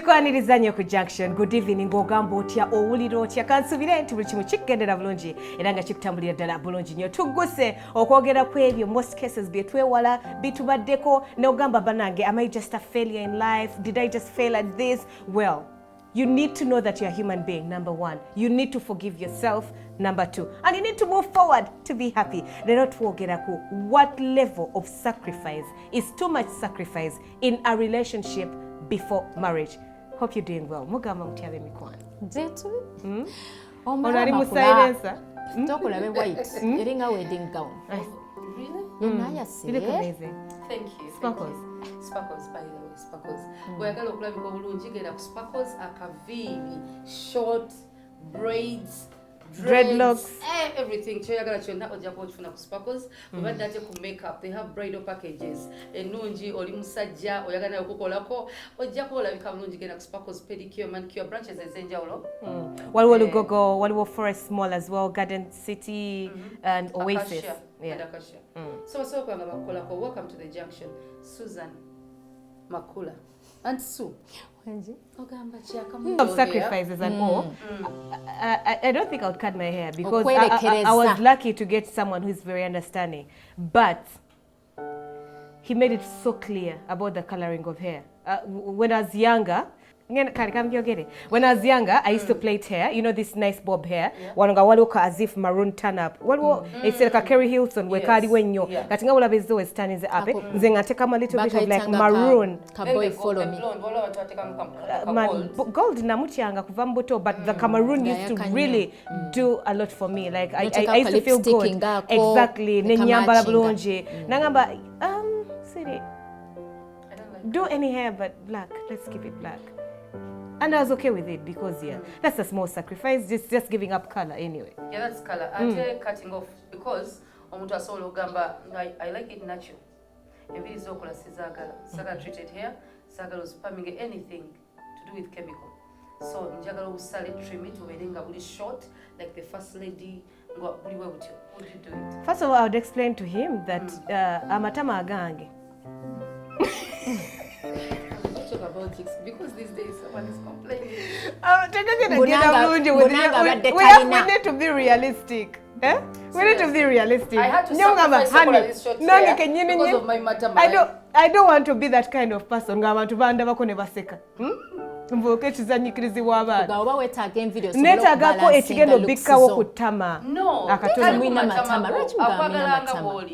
Tukwaniriza nnyo ku Junction. Good evening ogamba otya owulira otya kansubire nti buli kimu kigendera bulungi era nga kikutambulira ddala bulungi nnyo tugguse okwogera ku ebyo most cases bye twewala bitubaddeko n'ogamba banange am I just a failure in life, did I just fail at this? Well, you need to know that you're a human being, number one. You need to forgive yourself, number two. And you need to move forward to be happy. Lero twogera ku what level of sacrifice is too much sacrifice in a relationship before marriage. Hope you're doing well. Mugamba mutyabe mikwano. Zetu. Onali mu silence. Tokulabe white. Eringa wedding gown. Really? You look amazing. Thank you. Sparkles. Sparkles, by the way, sparkles. Oyagala okulabika obulungi genda ku sparkles akaviiri, short, braids, Dreadlocks. Everything. Kyoyagala kyonna ojja kukifuna ku sparkles. Obadde ate ku makeup, they have bridal packages. Ennungi oli musajja oyagala nayo okukolako ojja kulabika bulungi genda ku sparkles, pedicure, manicure, branches ez'enjawulo. Waliwo Lugogo, waliwo Forest Mall as well, Garden City and Oasis. Acacia. And Acacia. So kwanga bakolako. Welcome to the Junction. Susan Makula. And Sue. Of sacrifices and all. I don't think I would cut my hair because I was lucky to get someone who's very understanding. But he made it so clear about the coloring of hair. When I was younger, when I was younger, I used to plait hair, you know, this nice bob hair. Wananga waluka as if maroon turn up. It's like a Kerry Hilton, we kadi wenyo. Katinga wala bezo is turning the up. Zenga take a little bit of like maroon. Boy, follow me. Gold na muchanga kuvambuto, but the Cameroon used to really do a lot for me. Like I used to feel good. Exactly. Nenyambala bulungi. Nangamba Siri. Do any hair but black. Let's keep it black. And I was okay with it because that's a small sacrifice, just giving up color anyway. Yeah, that's color. And cutting off because omuntu asobola ogamba I like it natural. Ebiri zokola sizagala. Sagala treated hair, sagala spamming anything to do with chemical. So njagala usale trim it oberenga buli short like the first lady ngo buli we butyo. How do you do it? First of all, I would explain to him that amatama agange. About chicks because these days someone is complaining. We need to be realistic. Eh? We need to be realistic. I had to sacrifice because of my matter. I don't want to be that kind of person. Abantu banda bakone baseka. Mvuke kizanyikirizibwa abantu. Oba wetaaga envidio netagako ekigendo bikawo ku ttama. No. Akatono mwina matama. Lwaki mugamina matama?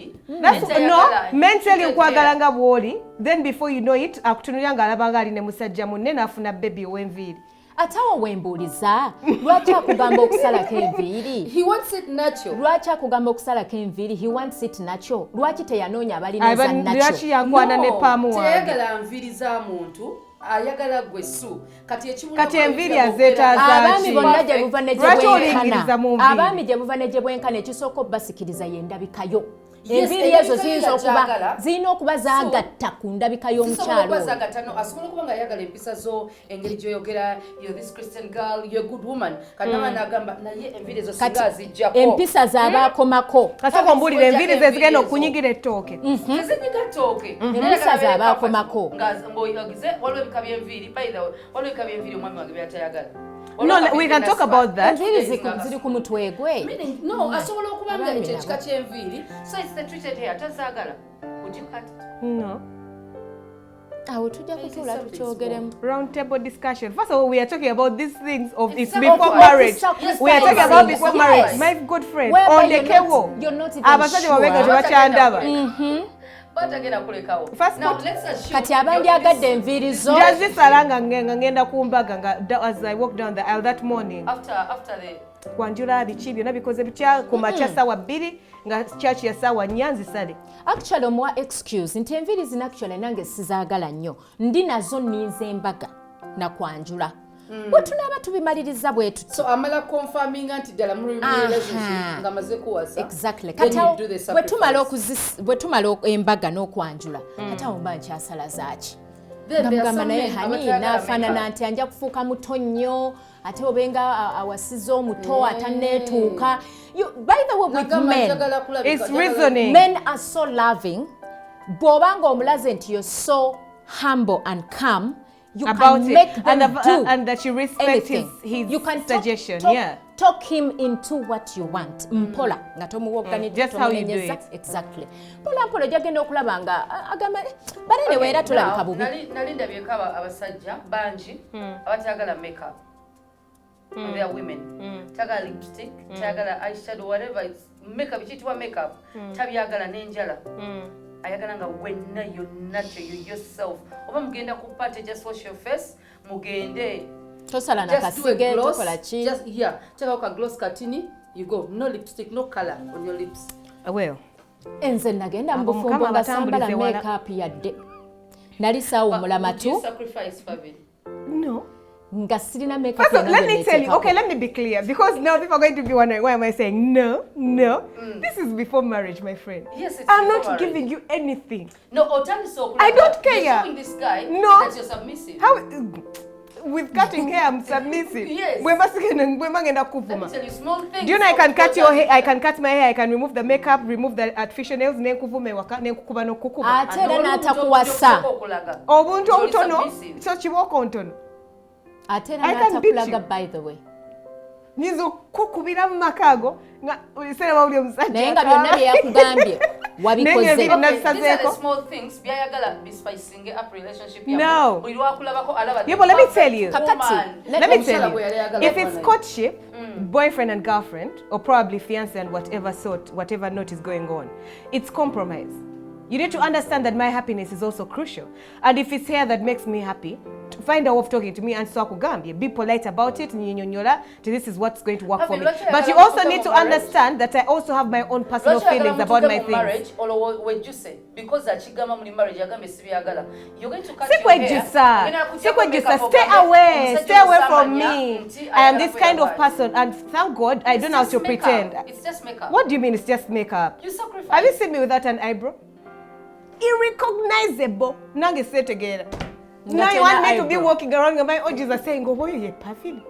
No, mentally ukwagalanga bwoli. Then before you know it, akutunulanga alabanga ali ne musajja munne n'afuna baby ow'enviiri. Atawo wembuuliza lwaki akugamba okusalako enviiri? He wants it natural. Lwaki akugamba okusalako enviiri? He wants it natural. Lwaki teyanoonya abalina za natural? Lwaki yakwana ne paamu wange? Teyagala nviiri za muntu. Ayagala gwesu kati enviiri azeetaaza abaami bonna gye buva ne gye abaami gye buva ne gye bwenkana ekisooka obbasikiriza y'endabikayo. Enviiri ezo zirina okuba zaagatta ku ndabika y'omukyalo. Asobola okuba nga ayagala empisa zo engeri gy'oyogera you're this Christian girl, you're a good woman. Kanama n'agamba naye enviiri ezo singa zijjako. Empisa z'abaakomako. Kasoko mbuulira enviiri ze zigenda okunyigira ettooke. Tezinyiga ttooke. Empisa z'abaakomako. Ng'oyogize waliwo ebika by'enviiri by the way waliwo ebika by'enviiri omwami wange by'atayagala. No, we can talk about that. Ziri ku mutwe gwe. No, asobola okuba nga ekyo ekika ky'enviiri. So it's the treated hair. Tazagala. Would you cut it? No. Awo tujja kutuula tukyogeremu. Round table discussion. First of all, we are talking about these things of it's before marriage. We are talking about before marriage. My good friend. On the kewo. You're not even abasajja babega tebachandaba. Kati abandi agadde enviiri zo. Jazisalanga ngenda kumbaga nga as I walk down the aisle that morning. After the kwanjula biki byonna bikoze bitya ku makya ssaawa 2 nga church ya ssaawa 4 nzisale. Actually omwa excuse nti enviiri zina actually nange sizaagala nnyo. Ndi nazo nninze embaga na kwanjula. Bwe tunaaba tubimaliriza bwe tuti. So amala confirming anti ddala muri relationship nga maze kuwasa. Exactly. Kati bwe tumala embaga n'okwanjula. Kati awo mba nkyasala zaaki. Ngamba naye hani naafaanana nti anja kufuuka muto nnyo ate obenga awasiza omuto ataneetuuka. By the way, with men, it's reasoning. Men are so loving. Bw'obanga omulaze nti you're so humble and calm, You about can it, make them do and that you respect his you can suggestion. Talk him into what you want. Mpola nga tomuwoganidde just how you do it. Exactly. Mpola gyagenda okulaba nga agamba but anyway era tulabika bubi. Nali ndabyeko abasajja bangi abatayagala makeup. They are women. Tagala lipstick, tagala eyeshadow, whatever it's makeup, ichitwa makeup. Tabyagala n'enjala. Ayagala nga wenna yonna you yourself. Oba mugenda ku party, just wash your face, mugende. Tosala na kasige tokola chi. Just take out a gloss katini, you go. No lipstick, no color on your lips. Well. Enze nagenda mbufumbo nga sambala makeup yadde. Nali saawumula matu. Would you sacrifice Fabi? No. First, let me tell you. Okay, let me be clear, because now people are going to be wondering why am I saying no. This is before marriage, my friend. Yes, it's I'm not marriage. giving you anything. No, Otani so I don't care. You're showing this guy No. that you're submissive. How? With cutting hair, I'm submissive. Yes. Let me tell you small things. do you know I can cut your hair? I can cut my hair. I can remove the makeup, remove the artificial nails. Ate era n'atakuwasa. Obuntu obutono, so kibooko ntono. Ate era n'atakulaga by the way. Nizo kukubira mu makago nga sera wawuli omusajja. Naye nga byonna bye yakugambye wabikoze. Okay, these are the small things. Byayagala be spicing up relationship. No. Yeah, but let me tell you. Let me tell you. If it's courtship, boyfriend and girlfriend, or probably fiancé and whatever note is going on, it's compromise. You need to understand that my happiness is also crucial. And if it's hair that makes me happy, find a way of talking to me and so akugambye. Be polite about it. This is what's going to work for me. But you also need to understand that I also have my own personal feelings about my things. Marriage, or what you say, because that chigama muli marriage you're going to cut your hair. Stay away from me. I am this kind of person, and thank God I don't have to pretend. It's just makeup. What do you mean it's just makeup? You sacrifice. Have you seen me without an eyebrow? Irrecognizable. Nange say together. Now you want me to be walking around and my orgies are saying, "Oh boy, you're perfect."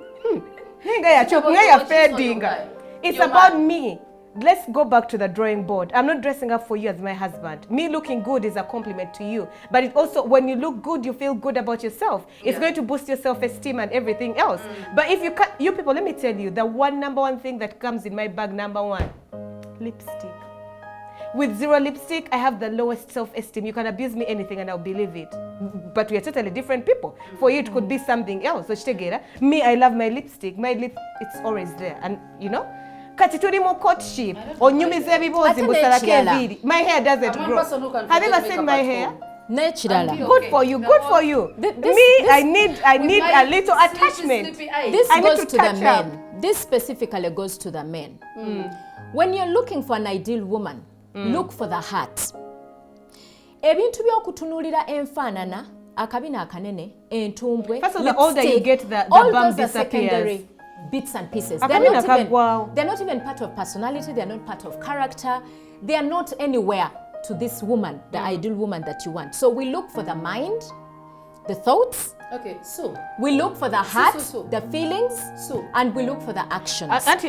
It's about me. Let's go back to the drawing board. I'm not dressing up for you as my husband. Me looking good is a compliment to you. But it also, when you look good, you feel good about yourself. It's going to boost your self-esteem and everything else. But if you people, let me tell you, the number one thing that comes in my bag, number one, lipstick. With zero lipstick, I have the lowest self-esteem. You can abuse me anything and I'll believe it. But we are totally different people. For you, it could be something else. So me, I love my lipstick. My lip, it's always there. And you know, kati tuli mu courtship. Onyumiza ebibozi mbusalako eviri. My hair doesn't grow. Have you ever seen my hair? Good for you. Good for you. I need a little attachment. This goes to the men. This specifically goes to the men. When you're looking for an ideal woman, look for the heart. Ebintu by'okutunulira enfaanana, akabina akanene, entumbwe, first of all, the older you get, the bump disappears. Secondary bits and pieces. They're not even part of personality. They're not part of character. They are not anywhere to this woman, the ideal woman that you want. So we look for the mind, the thoughts. Okay, so we look for the heart, the feelings, and we look for the actions. That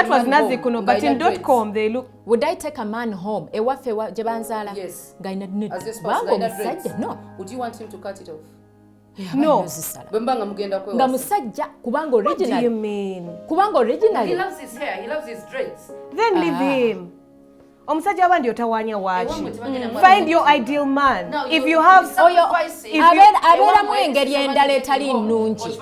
was Nazikuno, but in .com they look. Would I take a man home? Yes. As a spouse, no. Would you want him to cut it off? No. What do you mean? He loves his hair, he loves his dreads. Then leave him. Omusajja abandi otawanya wachi. Find your ideal man. No, if you have abeeramu engeri endala etali nnungi.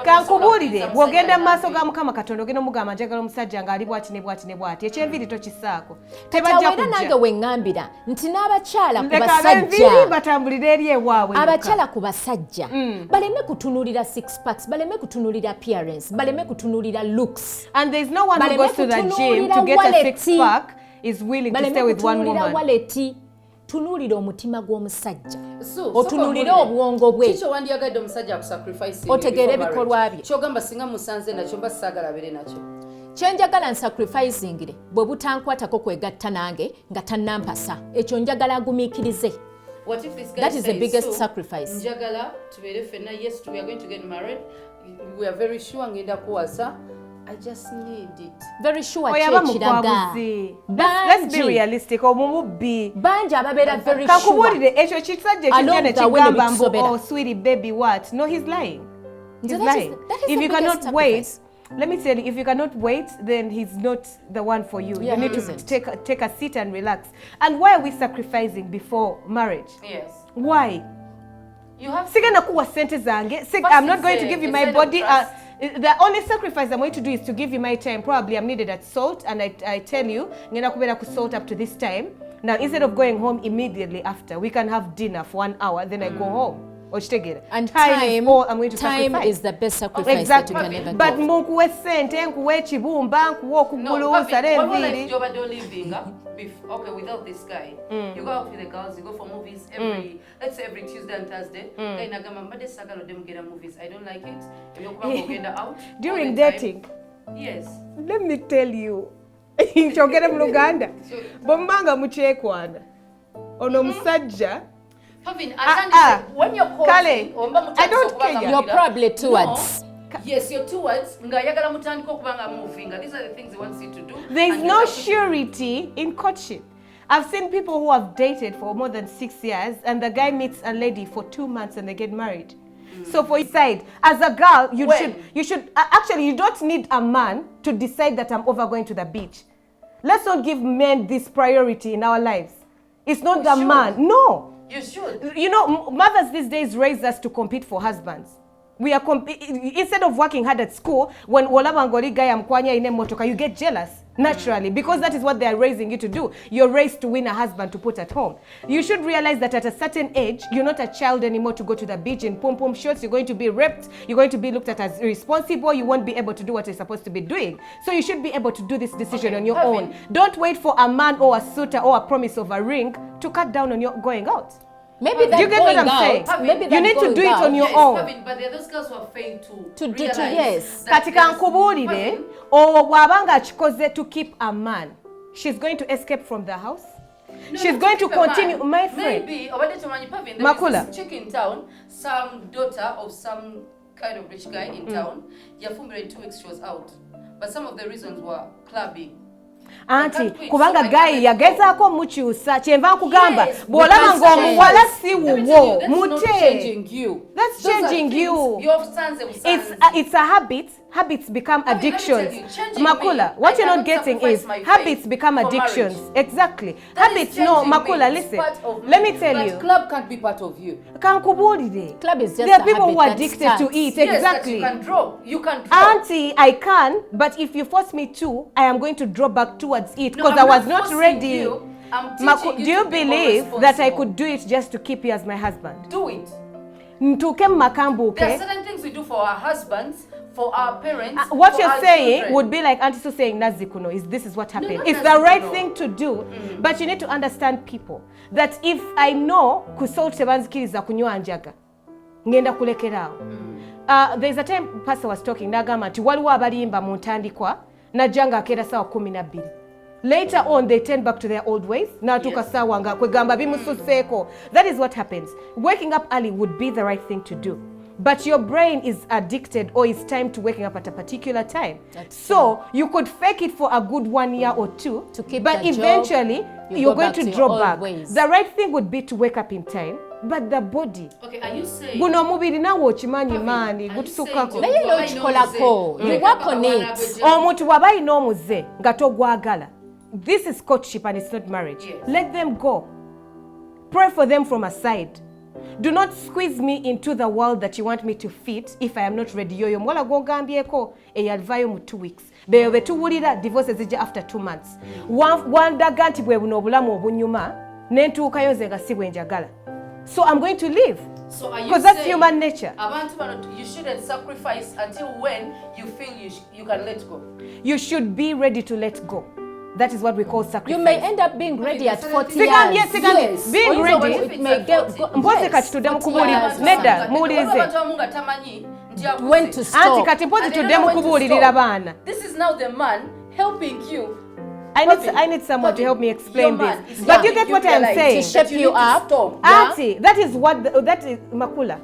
Kankubulire bw'ogenda mu maaso ga Mukama Katonda ogenda omugamba njagala omusajja ng'ali bwati ne bwati ne bwati. Ekyenviri tokisaako. Tebajja kujja. Nange we ŋŋambira nti n'abakyala ku basajja batambulira eri ewaabwe. Abakyala ku basajja baleme kutunulira six packs, baleme kutunulira appearance, baleme kutunulira looks. And there is no one who goes to the gym to get a six pack is willing to stay with one woman. Tunulira omutima gw'omusajja. Otunulira obwongo bwe. Kicho wandiyagadde omusajja akusacrifice. Otegeera ebikolwa bye. Kyogamba singa musanze nakyo mba saagala abeere nakyo. Kyenjagala nsacrificingire bwe butankwatako kwegatta nange nga tannampasa. Ekyo njagala agumiikirize. What if this guy that is the biggest sacrifice. Njagala tubeere ffenna, yes, we are going to get married. We are very sure ngenda kuwasa. I just need it. Very sure oyaba chekiraga. mukwabuzi. Let's be realistic. Omumubbi. Banji ababera very sure. Kakubulire ekyo kisajja kigenda kigamba mbu bisobera. oh sweetie baby what? No, he's lying. He's So that lying. that is If the you biggest cannot sacrifice. wait, let me tell you, if you cannot wait, then he's not the one for you. Yeah, you need he to isn't. take a seat and relax. And why are we sacrificing before marriage? Yes. Why? You have Sigana kuwa sente zange. I'm not going to give you my body. The only sacrifice I'm going to do is to give you my time. Probably I'm needed at salt, and I tell you, ngena kubera ku salt up to this time. Now instead of going home immediately after, we can have dinner for 1 hour, then I go home. And time is all I'm going to time sacrifice. is the best sacrifice Exactly. that you can ever But give. munkuwe sente, nkuwe ekibumba, nkuwe okugulu, sale enviri. No, but living okay without this guy. You go out with the girls, you go for movies let's say every Tuesday and Thursday. Guy nagamba mbade sagalo dem gera movies. I don't like it. If you come ogenda out During dating. Yes. Let me tell you. Nchogere mu Luganda. Bombanga mukyekwana. Ono musajja. Pavin, when you're courting, I don't care. You're probably towards. Yes, you're towards. Ngayagala mutandika okubanga moving. These are the things he wants you to do. There is no surety in courtship. I've seen people who have dated for more than 6 years and the guy meets a lady for 2 months and they get married. So for your side, as a girl, you should actually you don't need a man to decide that I'm over going to the beach. Let's not give men this priority in our lives. It's not the man. No. You should. You know, mothers these days raise us to compete for husbands. We are instead of working hard at school, when Olabangoli guy amkwanya ine motoka, you get jealous naturally because that is what they are raising you to do. You're raised to win a husband to put at home. You should realize that at a certain age, you're not a child anymore to go to the beach in pom-pom shorts. You're going to be raped. You're going to be looked at as irresponsible. You won't be able to do what you're supposed to be doing. So you should be able to do this decision on your own. Don't wait for a man or a suitor or a promise of a ring to cut down on your going out. Maybe that you get what I'm saying? Maybe you need to do it on your own. But there are those girls who are failed to realize yes. Katika nkubulire o bwabanga akikoze to keep a man, she's going to escape from the house. No, she's going to continue, my friend. Maybe there Makula. is this chick in town, some daughter of some kind of rich guy in town. In 2 weeks she was out, but some of the reasons were clubbing. Anti kubanga guy yagezaako mukyusa kyenva nkugamba bw'olaba ng'omuwala si wuwo mute. That's changing you. It's a habit. Habits become addictions. Makula, what you're not getting is habits become addictions. Exactly. Habits, no, Makula, listen. Let me tell you. Club can't be part of you. Club is just there are people who are addicted to eat. Yes, exactly. You can drop. You can drop. Auntie, I can, but if you force me to, I am going to draw back towards it because I was not ready. Do you believe that I could do it just to keep you as my husband? Do it. Ntuke makambu, okay? There are certain things we do for our husbands, for our parents. What for you're our saying children. Would be like Auntie Sue saying Nazikuno, this is what happened. No, it's the right thing to do, but you need to understand people. That if I know kusol tebanzikiriza kunywa njaga, ngenda kulekerao. There's a time pastor was talking, nagamba nti waliwo abalimba mu ntandikwa, najanga akera sawa 12. Later on, they turn back to their old ways. That is what happens. Waking up early would be the right thing to do. But your brain is addicted or is timed to waking up at a particular time. So you could fake it for a good 1 year or 2, to keep but eventually you're going to drop back. The right thing would be to wake up in time. But the body. Okay, are you saying? Guno mubiri nawo chimanyi mani gutusukako. Naye n'okikolako. You work on it. Omuntu bw'aba alina omuze nga togwagala. This is courtship and it's not marriage. Yes. Let them go. Pray for them from aside. Do not squeeze me into the world that you want me to fit if I am not ready. Yoyo mwala gogambyeko eyalvayo mu 2 weeks. Beyo betuwulira divorce zijja after 2 months. Wandaga nti bwe buno obulamu obunyuma nentuukayo nze nga si bwe njagala. So I'm going to leave. So because that's human nature. You shouldn't sacrifice until when you feel you can let go. You should be ready to let go. That is what we call sacrifice. You may end up being ready at 40 years. Yes. Being ready. It may go. Mpoze kati tudde mukubuulira nedda muwulirize. When to stop. Anti kati mpoze tudde mukubuulirira baana. This is now the man helping you. I need someone to help me explain this. But you get what I'm saying? To shape you up. Auntie, that is Makula.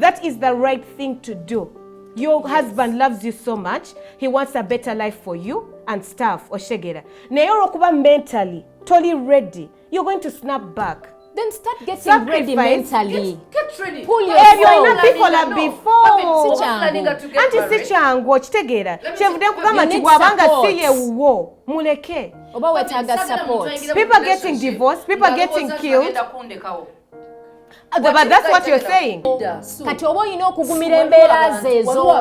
That is the right thing to do. your husband loves you so much, he wants a better life for you and stuff, oshegera. Naye olw'okuba mentally totally ready, you're going to snap back. Then start getting ready mentally. Get ready. Pull yourself. People before. Anti si kyangu okitegeera. Kyevude nkugamba nti bw'abanga si ye wuwo muleke. Oba weetaaga support. People getting divorced, people getting killed. But that's what you're saying. Kati oba olina okugumira embeera zeezo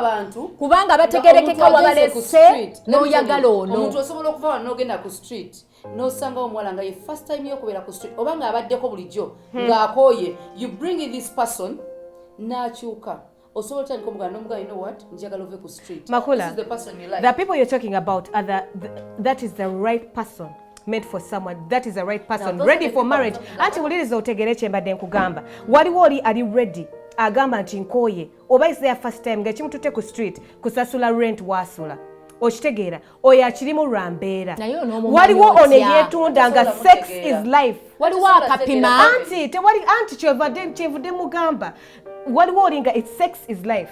kubanga bategerekeka wabalese n'oyagala ono. Omuntu osobola okuva wano n'ogenda ku street n'osanga omuwala nga ye first time y'okubeera ku street oba ng'abaddeko bulijjo ng'akooye, you bring this person n'akyuka. Osobola otandika omugana n'omugana, you know what, njagala ove ku street. Makula, this is the person you like. The people you're talking about are that is the right person. Made for someone, that is the right person, ready for marriage. Anti wuliriza otegere kyembadde nkugamba. Waliwo oli ali ready agamba nti nkooye oba is their first time nga kimutute ku street kusasula rent wasula. Okitegeera oyo akirimu lwa mbeera. Waliwo ono yeetunda nga sex is life. Waliwo akapima. Anti kyevudde mugamba. Waliwo oli nga sex is life.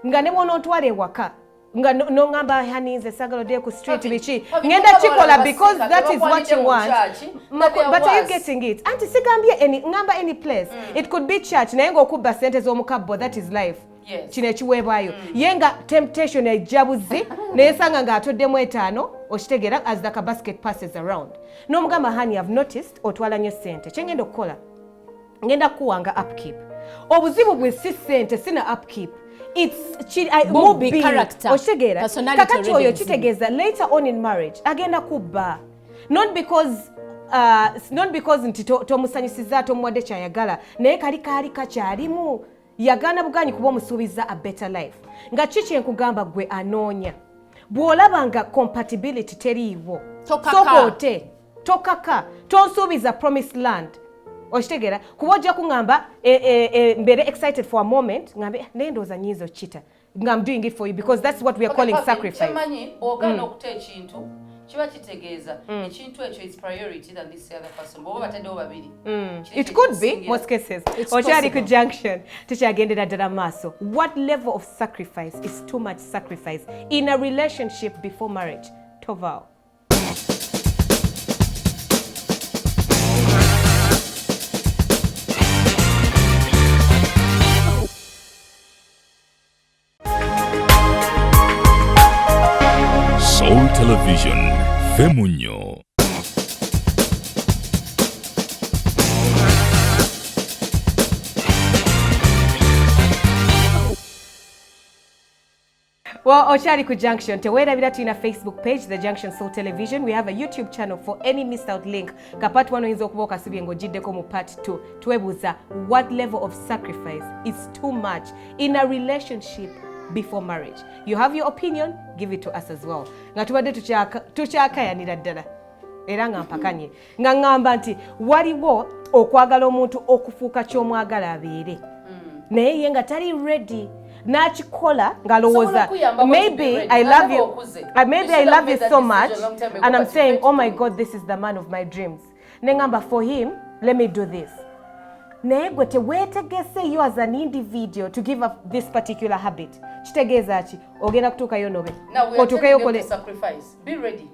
Nga ne bw'onootwala ewaka. Nga nongamba haninze sagalo de ku street bichi ngenda chikola because that is what you want, but are you getting it? Anti sigambye any place. It could be church naye nga okubba sente z'omukabbo, that is life. Kino ekiweebwayo yenga temptation ejabuzi neyesanga nga atoddemu etaano okitegeera as the basket passes around n'omugamba honey, I've noticed otwala nnyo sente kyengenda okukola ngenda kuwanga upkeep. Obuzibu bwe si sente sina upkeep. It's be character, personality. Kakati oyo kitegeeza later on in marriage agenda kubba, not because nti tomusanyisiza tomuwadde kyayagala naye kali kakyalimu yagana buganyi kuba omusuubiza a better life. Nga kiki enkugamba gwe anoonya bw'olaba nga compatibility teriiwo sobote tokaka tonsuubiza promised land. Okitegeera kuba ojja kuŋŋamba mbeere excited for a moment ngambe nendooza nyiizo kita nga I'm doing it for you because that's what we are calling sacrifice. Kyemanyi ogana okuta ekintu kiba kitegeeza ekintu ekyo is priority than this other person. Bw'oba bataddewo babiri. It could be most cases. Okyali ku junction tukyagendera ddala maaso. What level of sacrifice is too much sacrifice in a relationship before marriage? Tovao. Soul Television, Femunyo. Well, Oshari ku Junction. Tewerabira tulina Facebook page, The Junction Soul Television. We have a YouTube channel for any missed out link. Kapati wano inzo okuba okasibye ng'ogiddeko mu part 2. Twebuuza, what level of sacrifice is too much in a relationship before marriage? You have your opinion, give it to us as well. Nga tubadde tukyakayanira ddala era nga mpakanye nga ngamba nti waliwo okwagala omuntu okufuuka ky'omwagala abeere naye ye nga tali ready n'akikola ng'alowooza maybe I love you so much and I'm saying oh my God, this is the man of my dreams. Ne ngamba for him let me do this. Naye gwe teweetegese you as an individual to give up this particular habit. Kitegeeza ki ogenda kutuukayo nobe otuukeyo okole sacrifice. Be ready.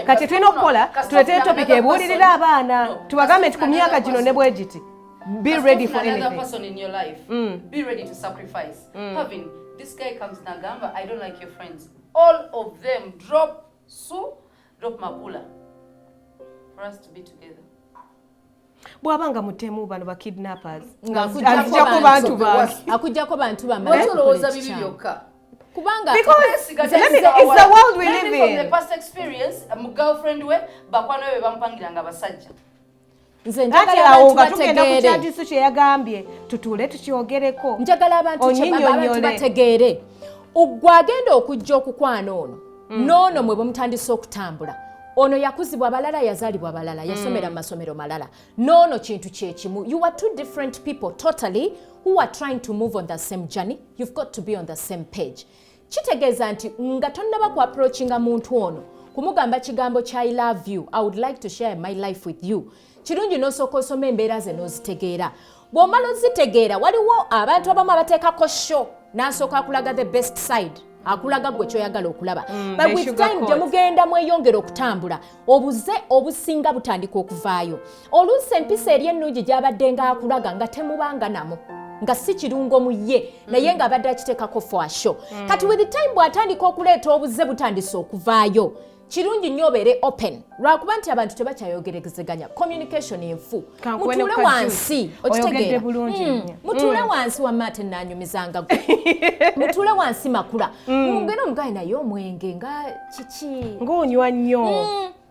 Kati tulina okukola tuleetera topic ebuulirira abaana tubagambe nti ku myaka gino ne bwe giti. Be ready for anything. Another person in your life. Be ready to sacrifice. Having this guy comes Nagamba, I don't like your friends. All of them drop Mapula for us to be together. Bw'abanga mutemu bano ba kidnappers akujjako bantu batolowooza bibi byokka kubanga because it's the world we live in. From the past experience mu girlfriend we bakwano we bampangiranga basajja nze njagala abantu bategeere kyadisu kye yagambye tutuule tukyogereko njagala abantu bategeere ugwa agenda okujja okukwana ono mwe bamutandise okutambula ono yakuzibwa abalala yazalibwa abalala yasomera mu masomero malala nono kintu kyekimu. You are two different people totally who are trying to move on the same journey. You've got to be on the same page. Kitegeeza nti nga tonnaba ku approachinga muntu ono kumugamba kigambo kya I love you, I would like to share my life with you. Kirungi n'osooka osoma embeera ze n'ozitegeera. Bw'omala ozitegeera waliwo abantu abamu abateekako show n'asooka akulaga the best side akulaga gwe kyoyagala okulaba but with time temugenda mweyongera okutambula obuze obusinga butandika okuvaayo oluusi empisa eri ennungi gy'abadde nga akulaga nga temubanga namo nga si kirungo mu ye naye ng'abadde akiteekako for sure kati with time bw'atandika okuleeta obuze butandise okuvaayo kirungi nnyo obeere open lwakuba nti abantu tebakyayogerezeganya communication enfu mutuule wansi okitegeera mutuule wansi wamma ate nnaanyumizanga gwe mutuule wansi makula mugenda omugaye naye omwenge nga kiki ng'onywa nnyo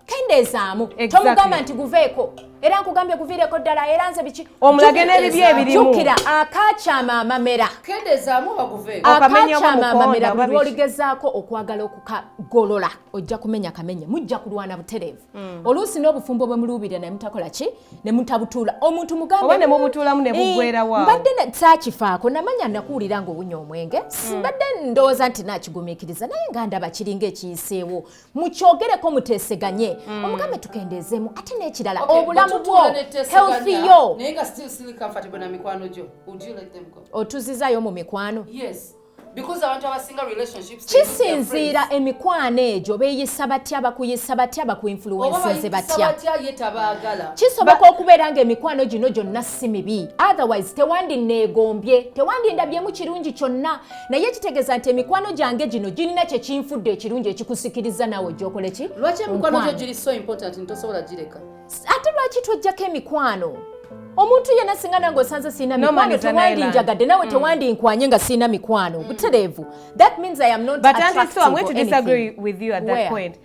kendeezaamu tomugamba nti guveeko era nkugambye guviireko ddala era nze biki omulage n'ebibi ebirimu jjukira akakyama amamera kendeezaamu baguveeko akakyama amamera buli lwoligezaako okwagala okukagolola ojja kumenya kamenya mujja kulwana butereevu oluusi n'obufumbo bwe muluubirira naye mutakola ki ne mutabutuula omuntu mugambe oba ne mubutuulamu ne bugwerawo mbadde saakifaako namanya nakuwulira ng'obunya omwenge mbadde ndowooza nti naakigumiikiriza naye nga ndaba kiringa ekiyiseewo mukyogereko muteeseganye omugambe tukendeezeemu ate n'ekirala obulamu bwo healthy yo naye nga still comfortable na mikwano gyo would you let them go otuzizaayo mu mikwano yes because abantu abasinga relationships kisinziira emikwano egyo beeyisa batya bakuyisa batya bakuinfluensinze batya kisoboka okubeera ng'emikwano gino gyonna si mibi otherwise tewandinneegombye tewandindabyemu kirungi kyonna naye kitegeeza nti emikwano gyange gino girina kye kinfudde ekirungi ekikusikiriza naawe gyokole ki lwaki emikwano gyo giri so important ntosobola gireka ate lwaki twojjako emikwano omuntu yenna singa nange osanze siina mikwano tewandinjagadde nawe tewandinkwanye nga siina mikwano butereevu that means I am not but attractive so I'm going to or disagree anything. with you at that Where? point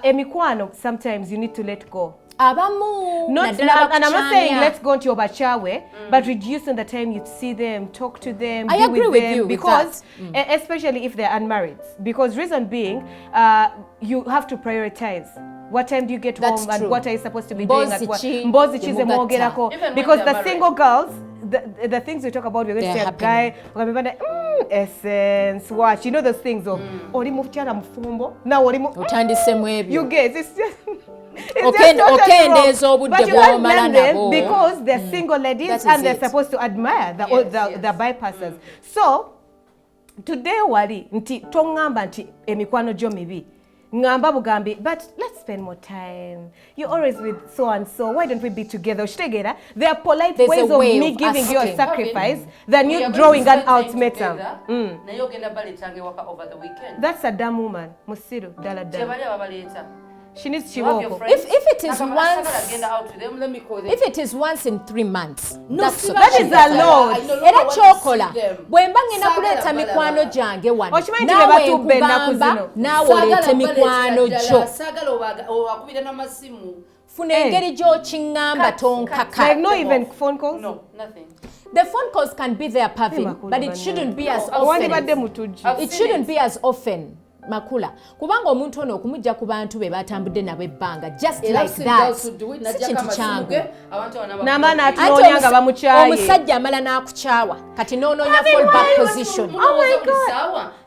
emikwano sometimes you need to let go abamu and I'm not saying let's go into your bachawe, but reducing the time you see them, talk to them, I be agree with with them, you because with that. Especially if they're unmarried. Because reason being, you have to prioritize. What time do you get That's home and true. what are you supposed to be doing at work? Mbozi Mbozi chi, chize mwogerako. Because the single girls, the things we talk about, we're going to say a guy, essence, watch, you know those things of oli muftyala mufumbo, now oli otandisemu ebyo you guys, it's just okendeeza obudde bw'omala nabo because they're single ladies and they're supposed to admire the bypassers. So today wali nti tongamba nti emikwano gyo mibi ngamba bugambi, but let's spend more time. You're always with so and so. Why don't we be together? There are polite ways of me giving you a sacrifice than you drawing an ultimatum. That's a dumb woman. Musiru, dala dala. She needs chiboko. If it is once in 3 months, that's okay. That is a lot. Era kyokola bwemba ngenda kuleeta mikwano gyange wano naawe nkugamba naawe oleete mikwano gyo funa engeri gy'okiŋŋamba tonkaka. Like no even phone calls? No, nothing. The phone calls can be there, Pavin, but it shouldn't be as often. It shouldn't be as often. Makula kubanga omuntu ono okumujja ku bantu be batambudde nabo ebbanga just like that si kintu kyangu n'amaana atunoonya nga bamukyaye omusajja amala n'akukyawa kati n'onoonya fallback position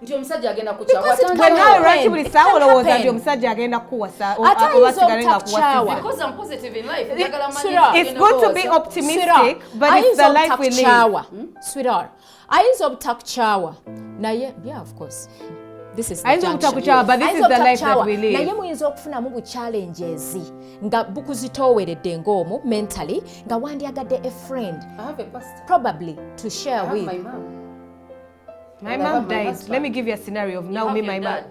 nti omusajja agenda kukyawa nawe lwaki buli saawa olowooza nti omusajja agenda kukuwasa oba sigale nga kuwasiza because I'm positive in life it's good to be optimistic but it's the life we live sweetheart ayinza obutakukyawa naye yeah of course this is the junction. But this is the life that we live. Naye muyinza okufunamu bu challenges nga bukuzitooweredde ng'omu mentally nga wandyagadde a friend. I have a pastor. Probably to share with. My mom. My mom died. Let me give you a scenario of now me my mom.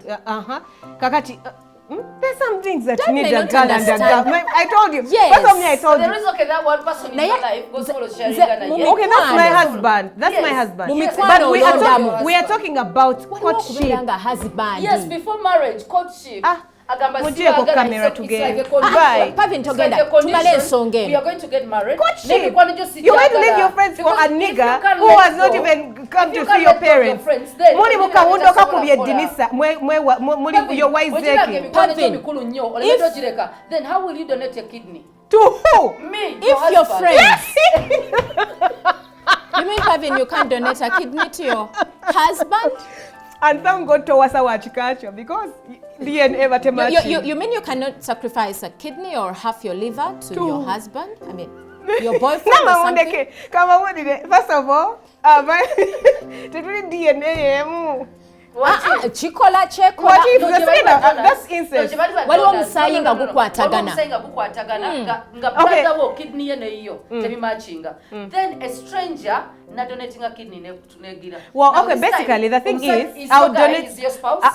Kakati. There's some things that you need a girl and a girl. I told you. Yes. That's something I told you. There is okay that one person in your life goes for sharing. Okay, that's my husband. That's my husband. Yes. But we are talking about courtship. Yes, before marriage, courtship. Mujeko camera together. Pavin togenda tumale ensonga eno. We are going to get married. Courtship. You want to leave your friends for a nigga who has not even come to see your parents. Muli mukawundo kakubye edinisa muli your wife zeki. Pavin, then how will you donate your kidney? To who? Me. If your friends. You mean Pavin, you can't donate a kidney to your husband? And thank God to wasa wachikacho because DNA batemachi. You mean you cannot sacrifice a kidney or half your liver to your husband? I mean, Your boyfriend or something? First of all, tetuli DNA emu. Chikola chekola. What if that's incest? Waliwo omusaayi nga gukwatagana. Nga brother wo kidney ye neyo tebimachinga. Then a stranger na donating a kidney negira. Well, okay, basically the thing is I would donate.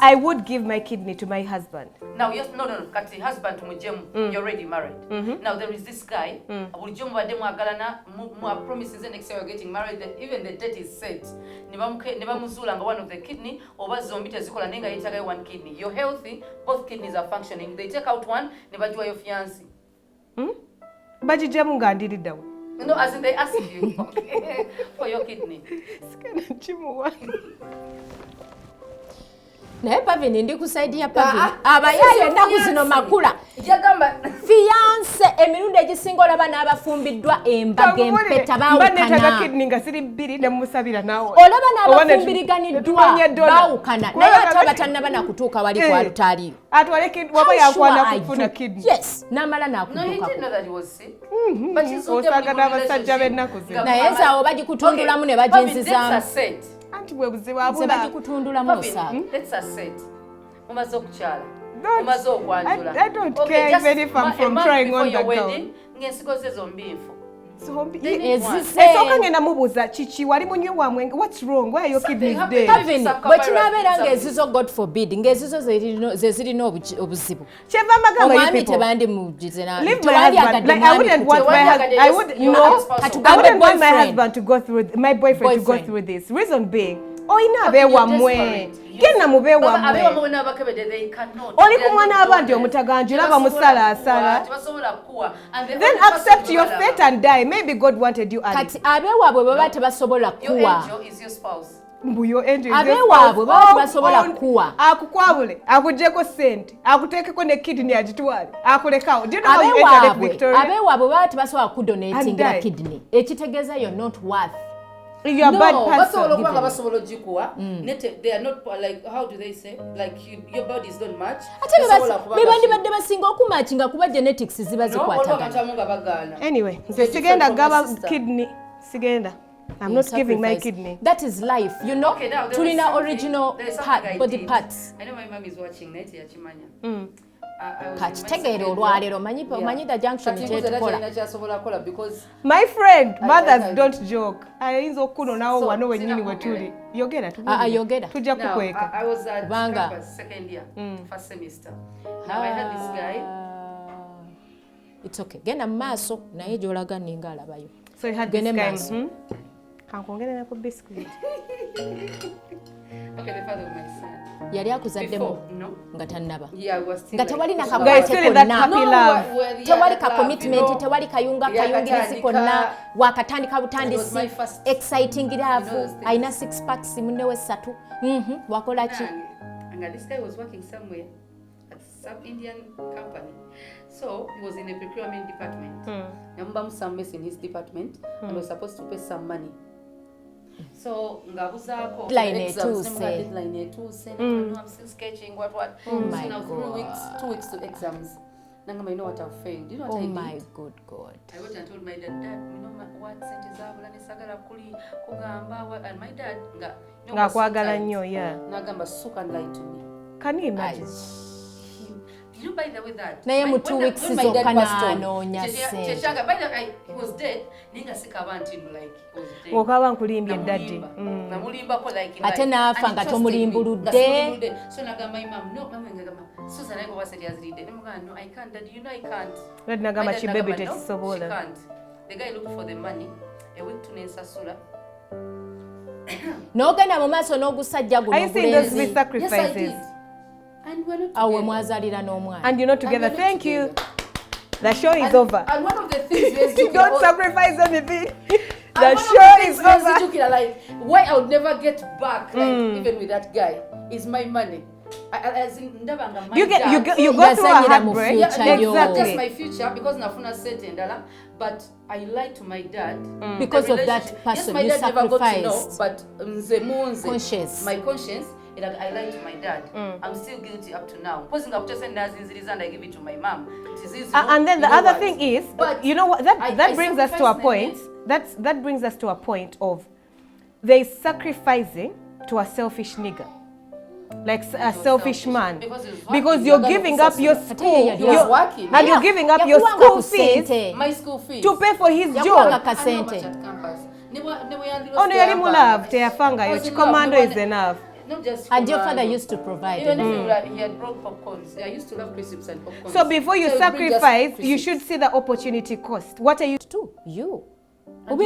I would give my kidney to my husband. Now, yes, no. Kati husband to mujemu, you're already married. Now there is this guy. Bulijemu bademu agalana mu promises and next year you're getting married. Even the date is set. Neba muzula nga one of the kidney. Zombi tezikola nenga yitaga one kidney. You're healthy, both kidneys are functioning. They take out one, nebajua your fiancé. Bajijemu nga ndiriddawo. No, as in they ask you for your kidney. Sikana chimuwa. Naye Pavini ndi kusaidia Pavini. Abayaye ennaku zino makula. Yagamba fiancé emirundi egisinga olaba n'abafumbiddwa embaga empeta baawukana. Banetaga kidney nga siri bbiri ne musabira naawe. Olaba n'abafumbiriganiddwa baawukana. Naye ate abatannaba nakutuuka wali kwa lutaaliyo. Atwale kidney waba yakwana kufuna kidney. Yes, n'amala n'akutuuka. No, he didn't know that he was sick. Osagana abasajja b'ennaku zino. Naye nzaawo bagikutundulamu ne baginzizaamu. Anti bwe buzibu abula. Bagikutundulamu osaabu. Let's set. Umaze okukyala. Umaze okwanjula. I don't care even if I'm from trying on the girl. Ng'ensigo ze zombi nfu. Esooka ngenda mubuuza kiki wali munywi wa mwenge. What's wrong? Why are your kidneys dead? Pavini, bwe tunaabeera ng'ezizo God forbid, ng'ezizo ze zirina obuzibu. Kyeva magamba you omwami people. Tebandi mugize na. Leave my husband. Like I wouldn't want my husband. I wouldn't want my husband to go through my boyfriend to go through this. Reason being, oyina abeewa mmwe. Genda mubeewa mmwe. Abeewa mmwe n'abakebede they cannot. Oli kumwa n'abandi omutaganjula bamusalaasala. Then accept your fate and die. Maybe God wanted you early. Kati abeewaabwe baba tebasobola kuwa. Your angel is your spouse. Mbuyo angel is abeewaabwe baba tebasobola kuwa. Akukwabule, akujeko sente, akuteekeko ne kidney agitwale, akulekawo. Do you know how you enter Lake Victoria? Abeewaabwe baba tebasobola kudonatingira kidney. Ekitegeeza you're not worth. You're a bad person. They are not like, how do they say? Like your bodies don't match. Bebandibadde basinga okumatchinga kuba genetics ziba zikwatagana. Anyway, sigenda gaba kidney. Sigenda. I'm not giving my kidney. That is life. You know, okay, tulina original body parts. I know my mom is watching net yachimanya. Kati tegeera olwalero omanyi the junction kyetukola. My friend, mothers don't joke. Ayinza okunonawo wano wennyini we tuli. Yogera yogera. Tujja kukweka. I was at campus, second year, first semester. Now I had this guy. It's okay. Genda mu maaso naye gy'olaga ninga alabayo. So you had this guy. Kankongere na ku biscuit. Okay, the father of my son. Yali akuzaddemu nga tannaba. Yeah, was still. Nga tewali Guys, still that happy love. Tewali ka commitment, tewali kayungirizi konna wakatandika butandisi exciting love. Aina 6 packs munne we 3. Wakola ki? And this guy was working somewhere at some Indian company. So he was in the procurement department. Nambamu some mess in his department and was supposed to pay some money. So ngabuzako deadline etuse I'm still sketching what oh my so now God. 2 weeks to exams. Nangama, you know what I've failed. You know what I did? Oh my good God. I went and told my dad, you know what sent is abula nesagala kuli kugamba what, and my dad nga kwagala nnyo yeah. Nagamba suka and lie to me. Can you imagine? You by the way that naye mu 2 weeks zokana anonya se chechanga by the way he was dead ninga sikabanti like he was dead okaba nkulimbye daddy namulimba ko like ate naafa nga tomulimbuludde so nagamba imam no mama ngagamba Susan I was said as read no I can't dad you know I can't dad nagamba chibaby tekisobola she can't the guy looked for the money a week to Nensasula n'ogenda mu maaso n'ogusajja guno I see those with sacrifices. Yes, I did. And we're not awe mwazalira n'omwana and you're not together. Thank you. The show is over. And one of the things you don't sacrifice anything. The show is over. Like why I would never get back, like even with that guy, is my money. As in, you go through a heartbreak. Exactly. Not just my future because nafuna set ndala, but I lied to my dad because of that person. Yes, my you dad sacrificed. Never got to know, but conscience. My conscience. Like I lied to my dad. I'm still guilty up to now. Posing up just and I give it to my mom. And then the other thing is, but you know what? That brings us to a point. That brings us to a point of there is sacrificing to a selfish nigger. Like a selfish man, because you're giving up your school, and you're giving up your school fees, my school fees, to pay for his job. Oh no, yali mulove teyafanga yo commando is enough. Not just and your father used to provide. Even if he had brought popcorns, I used to love crisps and popcorns. So before you sacrifice, you should see the opportunity cost. What are you to you? You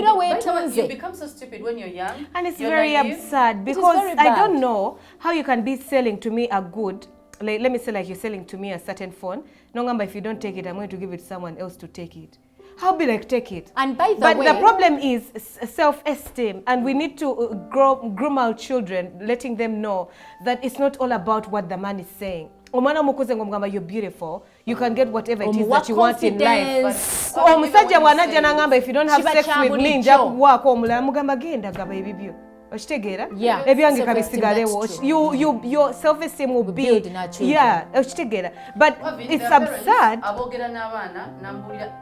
become so stupid when you're young. And it's very absurd because I don't know how you can be selling to me a good, like, let me say like you're selling to me a certain phone. No, if you don't take it, I'm going to give it to someone else to take it. How be like take it? And by the way, but the problem is self-esteem, and we need to groom our children, letting them know that it's not all about what the man is saying. You're beautiful. You can get whatever it is that you want in life. If you don't have sex with me, yeah, your self-esteem will build naturally. Yeah, but it's absurd.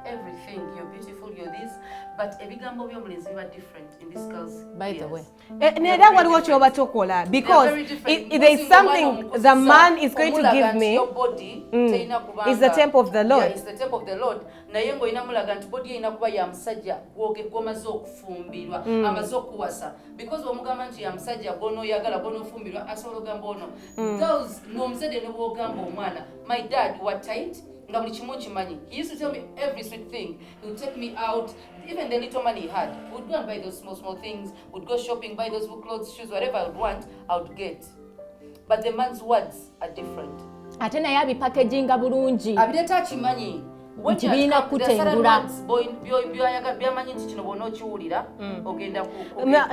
Everything, you're beautiful, you're this, but ebigambo byomulenzi biba different in this girl's. By the way, because there is something the man is going to give me. Your body is the temple of the Lord. Yeah, it's the temple of the Lord. Naye ngo inamulaga nti body ina kuba ya musajja gomaze okufumbirwa amaze okuwasa, because omugamba nti ya musajja gono yagala gono fumbirwa asobola gamba ono girls no muzede no bogamba omwana my dad what tight. He used to tell me every sweet thing. He would take me out, even the little money he had. We would go and buy those small things. Would go shopping, buy those clothes, shoes, whatever I would want, I would get. But the man's words are different. Ate naye abipakejinga bulungi. Abireta kimanyi. Kibiina kutengula.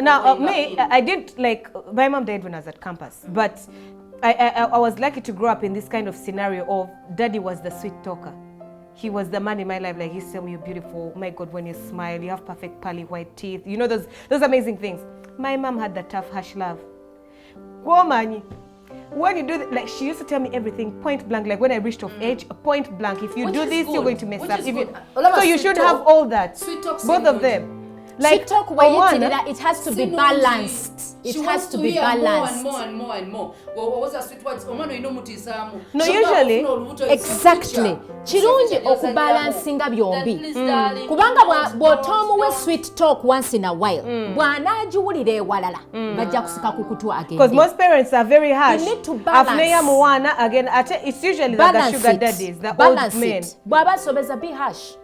Now, me, I did like, my mom died when I was at campus, but I was lucky to grow up in this kind of scenario of daddy was the sweet talker. He was the man in my life, like he said, you're beautiful, oh my God, when you smile, you have perfect pearly white teeth, you know, those amazing things. My mom had the tough, harsh love. Woman, when you do that, like she used to tell me everything point blank, like when I reached of age, point blank, if you do this, you're going to mess up. So you should have all that, both of them. Like talk it has to be balanced. It has to be balanced. More and more. No, usually exactly. Kirungi okubalansinga byombi. Kubanga bw'otomuwa sweet talk once in a while. Bw'anaagiwulira ewalala bajja kusika kukutu agende. Because most parents are very harsh. You need to balance. Again, it's usually like the sugar daddies, the old men. Bw'aba asobeza be harsh.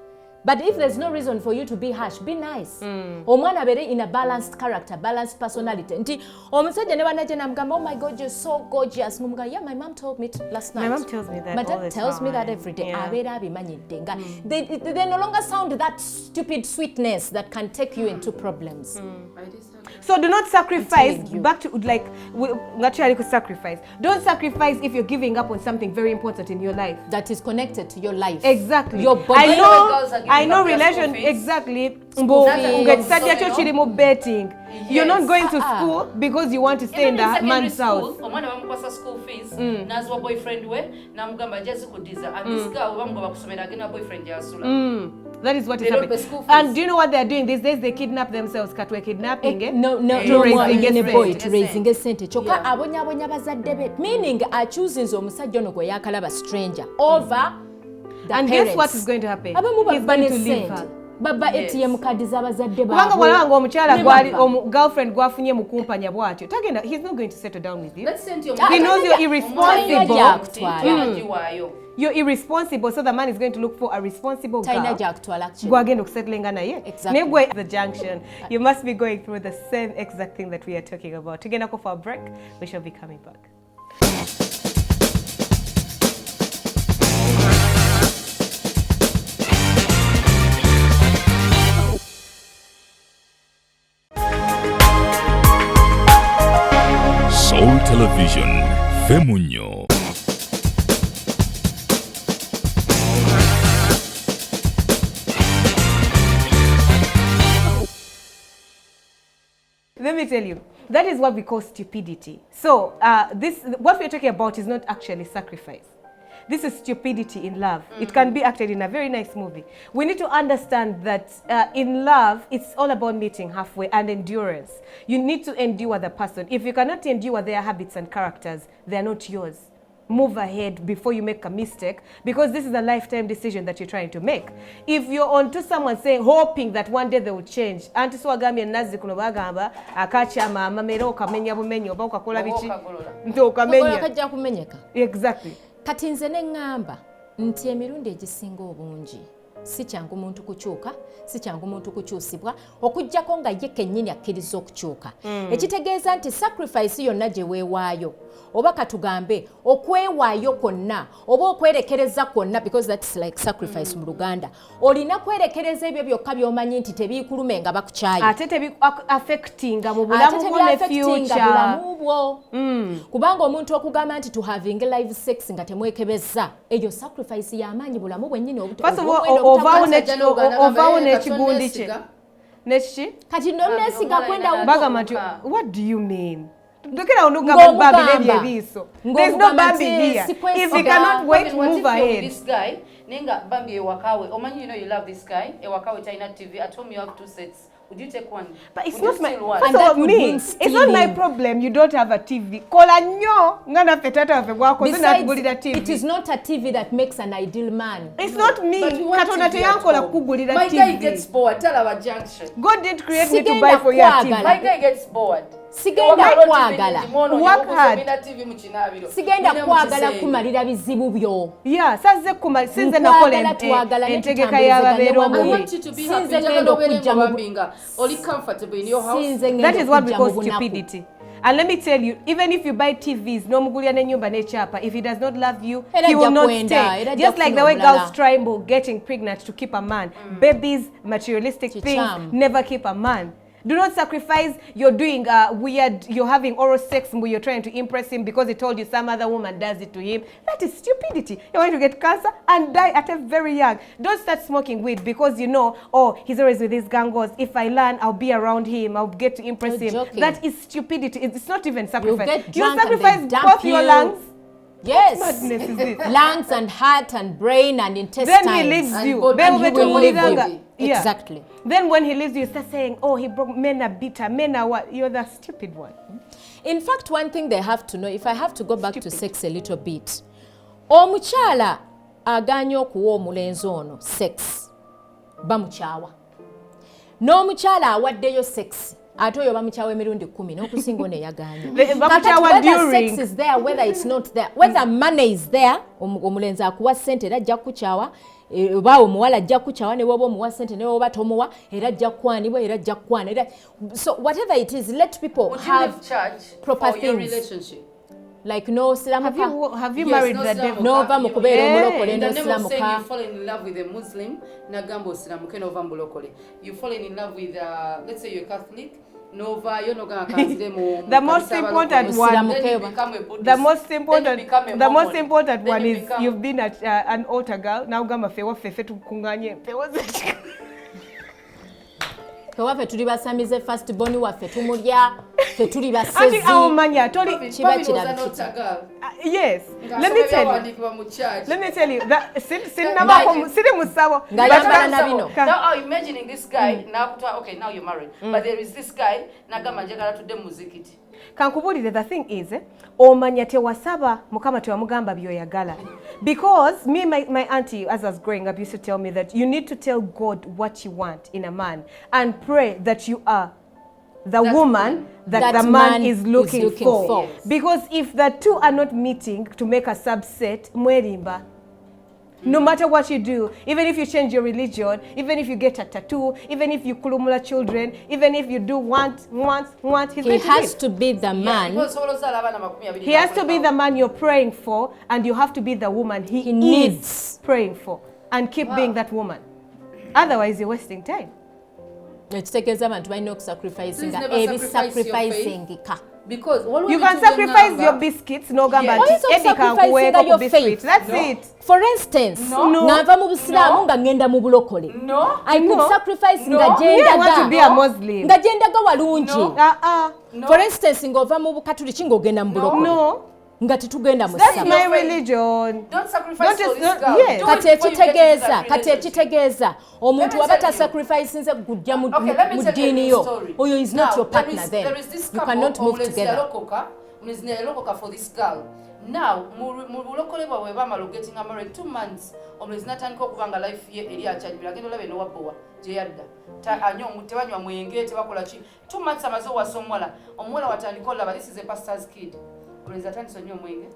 But if there's no reason for you to be harsh, be nice. Omwana bere in a balanced character, balanced personality. Nti omusajja ne banaje namugamba, oh my God, you're so gorgeous. Mumuga, yeah, my mom told me last night. My mom tells me that all the time. My dad tells me that every day. Abera abimanyidde nga. They no longer sound that stupid sweetness that can take you into problems. So do not sacrifice. Back to like naturally sacrifice. Don't sacrifice if you're giving up on something very important in your life that is connected to your life. Exactly. Your body. I know relation exactly. Betting. Yes. You're not going to school because you want to stay in the man's house. School fees. Nazwa boyfriend we namugamba jazi kudiza. And this girl bamugamba kusomera agena boyfriend yasula. That is what is happening. And do you know what they're doing these days? They kidnap themselves. Katwe kidnapping. Raising a sente. Choka abonya bazadde be. Meaning I choosing omusajja ono gwe yakalaba stranger over the and parents. Guess what is going to happen? He's going to leave her. Baba ATM card z'abazadde baabwe. Kubanga mwana wange omukyala gwali girlfriend gwafunye mu kumpanya bwatyo. Tagenda, he's not going to settle down with you. He knows you're irresponsible. You're irresponsible, so the man is going to look for a responsible girl. Gwagenda okusettlinga naye. Negwe the junction. You must be going through the same exact thing that we are talking about. Tugenda go for a break. We shall be coming back. Soul Television, Femunyo. Let me tell you, that is what we call stupidity. So what we're talking about is not actually sacrifice. This is stupidity in love. It can be acted in a very nice movie. We need to understand that in love, it's all about meeting halfway and endurance. You need to endure the person. If you cannot endure their habits and characters, they're not yours. Move ahead before you make a mistake, because this is a lifetime decision that you're trying to make. If you're onto someone saying, hoping that one day they will change, anti swagambye nazi kuno bagamba akacha mama mero okamenya bumenyi oba okakola biki nto okamenya kajja kumenyeka. Exactly. Kati nze ne ngamba nti emirundi egisinga obungi si kyangu muntu kukyuka, si kyangu muntu kukyusibwa okujjako nga ye kennyini akkiriza okukyuka. Ekitegeeza nti sacrifice yonna gye weewaayo oba katugambe okwewaayo kwonna oba okwerekereza kwonna, because that's like sacrifice mu Luganda, olina kwerekereza ebyo byokka by'omanyi nti tebiikulume nga bakukyaye ate affectinga mu bulamu bwo ne future bulamu bwo. Kubanga omuntu okugamba nti to having live sex nga temwekebeza, eyo sacrifice y'amaanyi bulamu bwennyini ovaawo n'ekigundi kye nekiki kati nonesiga kwenda bagamba nti what do you mean? Dokera onugamba Bambi nebye ebiso. There's no Bambi here. If you cannot wait, move ahead. This guy, ninga Bambi ewakawe. Omanyi, you know you love this guy. Ewakawe China TV. At home you have 2 sets. Would you take one? But it's not my it's not my problem. You don't have a TV. Kola nyo ngana petata afe gwako zinatugulira TV. It is not a TV that makes an ideal man. It's not me. Katona te yankola kugulira TV. My guy gets bored. Tell our Junction. God didn't create me to buy for your TV. My guy gets bored. Sigenda kwagala. Work hard. Sigenda kwagala kumalira bizibu byo. Yeah, saze sinze nakola entegeka y'ababeera I want you to be happy. Only comfortable in your house. That is what we call stupidity. And let me tell you, even if you buy TVs, no mugulya ne nyumba ne chapa, if he does not love you, he will not stay. Just like the way girls tremble getting pregnant to keep a man. Babies, materialistic things, never keep a man. Do not sacrifice. You're doing you're having oral sex when you're trying to impress him because he told you some other woman does it to him. That is stupidity. You're going to get cancer and die at a very young. Don't start smoking weed because you know, oh, he's always with these gangos. If I learn, I'll be around him. I'll get to impress him. Joking. That is stupidity. It's not even sacrifice. You sacrifice both your lungs. Yes. What madness is this? Lungs and heart and brain and intestines. Then he leaves you. And he will leave you. Yeah. Exactly. Then when he leaves you, start saying, oh, he broke, men are bitter, men are what? You're the stupid one. In fact, one thing they have to know, if I have to go back to sex a little bit, omukyala aganya okuwa omulenzi ono sex, bamukyawa. N'omukyala awaddeyo sex, ate oyo bamukyawa emirundi 10 n'okusinga ono eyagaanya. Whether sex is there, whether it's not there, whether money is there, omulenzi akuwa sente era ajja kukukyawa, oba omuwala ajja kukukyawa ne woba omuwa sente ne woba tomuwa era ajja kukwanibwa era ajja kukwana. So whatever it is, let people have proper things. Like no silamuka. Have you married the devil? No va mukubeera omulokole no silamuka. You fall in love with a Muslim, nagambo silamuke no va mulokole. You fall in love with let's say you're Catholic. Nova, you're not going to the most important one. The most important one is you've been at an altar girl. Now gama fewa fefe tukunganye. Waffe tuli basamize first born waffe tumulya fe tuli basezi. I think our manya toli kiba kirabikita. Yes. Let me tell you that siri musabo. Now I'm imagining this guy okay, now you're married. But there is this guy nagama njagala tudde muzikiti. Kankubulire, the thing is, omanya tewasaba mukama tewamugamba byoyagala. Because me, my auntie, as I was growing up, used to tell me that you need to tell God what you want in a man and pray that you are the woman that the man is looking for. Yes. Because if the two are not meeting to make a subset, mwerimba. No matter what you do, even if you change your religion, even if you get a tattoo, even if you kulumula children, even if you do want, he has to be the man. He has to be the man you're praying for, and you have to be the woman he needs praying for, and keep being that woman. Otherwise, you're wasting time. Ekitegeeza abantu balina okusacrificing sacrificing ka. because you can sacrifice your biscuits n'ogamba nti Eddie kankuweeko ku biscuit. That's it. For instance, ngava mu Busiraamu nga ngenda mu bulokole. I could sacrifice nga gyendaga walungi. For instance, ngova mu Bukatuliki ng'ogenda mu bulokole. Nga tetugenda mu That's my religion. Don't sacrifice for this girl. Yes. Kati ekitegeeza omuntu waba ta sacrifice nze kujja mu ddiini yo. Oyo is not your partner then. You cannot move together. Lokoka for this girl. Now, mu bulokole bwawe bamala getting married 2 months. Omulenzi natandika okubanga life ye eri akyajibira agenda olabe n'owabbowa gye yadda. Tebanywa mwenge tebakola ki. 2 months amaze owasa omuwala watandika olaba this is a pastor's kid.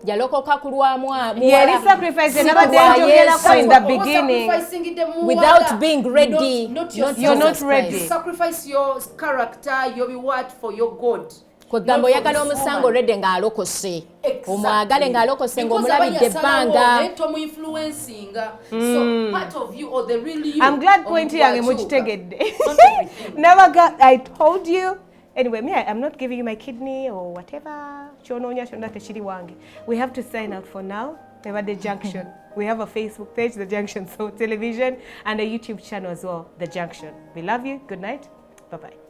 Yalokoka kulwamu yeah, sacrifice nabadde njogerako in the beginning without being ready. You're not ready. Sacrifice your character, your reward for your God. Kwegambo yagala omusango redde ng'alokose. Omwagale ng'alokose ng'omulabidde ebbanga. So part of you or the real you. I'm glad point yange mukitegedde. Never got, I told you. Anyway, I'm not giving you my kidney or whatever. We have to sign out for now. The Junction. We have a Facebook page, The Junction, so television, and a YouTube channel as well, The Junction. We love you. Good night. Bye-bye.